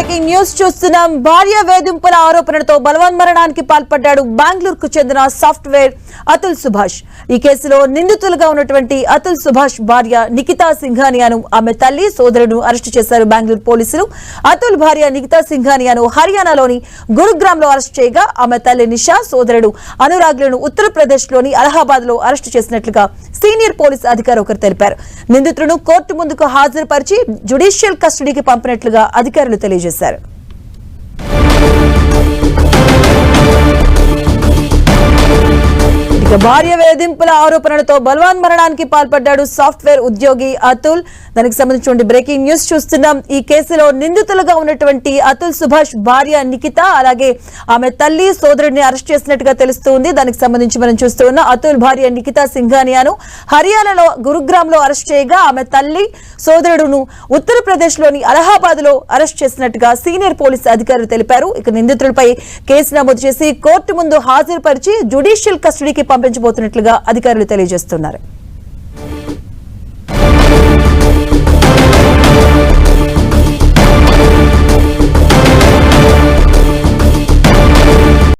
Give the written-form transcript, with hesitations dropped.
Breaking news చూస్తున్నాం. భార్య వేధింపుల ఆరోపణలతో బలవన్మరణానికి పాల్పడ్డాడు బెంగళూరుకు చెందిన సాఫ్ట్వేర్ అతుల్ సుభాష్. ఈ కేసులో నిందితులుగా ఉన్నటువంటి అతుల్ సుభాష్ భార్య నిఖితా సింఘానియాను ఆమె తల్లి సోదరుడు అరెస్టు చేశారు బెంగళూరు పోలీసులు. అతుల్ భార్య నిఖితా సింఘానియాను హర్యానాలోని గురుగ్రామ్ లో అరెస్టు చేయగా ఆమె తల్లి నిషా సోదరుడు అనురాగ్లను ఉత్తరప్రదేశ్ లోని అలహాబాద్ లో అరెస్టు చేసినట్లుగా సీనియర్ పోలీస్ అధికారి ఒకరు తెలిపారు. నిందితులను కోర్టు ముందుకు హాజరుపరిచి జ్యుడిషియల్ కస్టడీకి పంపినట్లుగా అధికారులు తెలియజేశారు. భార్య వేధింపుల ఆరోపణలతో బలవన్మరణానికి పాల్పడ్డాడు సాఫ్ట్వేర్ ఉద్యోగి అతుల్. దానికి సంబంధించిన బ్రేకింగ్ న్యూస్ చూస్తున్నాం. ఈ కేసులో నిందితులుగా ఉన్నటువంటి అతుల్ సుభాష్ భార్య నిఖిత అలాగే ఆమె తల్లి సోదరుడిని అరెస్ట్ చేసినట్టుగా తెలుస్తుంది. దానికి సంబంధించి మనం చూస్తూ ఉన్నాం. అతుల్ భార్య నిఖితా సింఘానియాను హర్యానాలో గురుగ్రామ్ లో అరెస్ట్ చేయగా ఆమె తల్లి సోదరుడును ఉత్తరప్రదేశ్ లోని అలహాబాద్ లో అరెస్ట్ చేసినట్టుగా సీనియర్ పోలీస్ అధికారులు తెలిపారు. ఇక నిందితులపై కేసు నమోదు చేసి కోర్టు ముందు హాజరుపరిచి జ్యుడిషియల్ కస్టడీకి పంపించబోతున్నట్లుగా అధికారులు తెలియజేస్తున్నారు.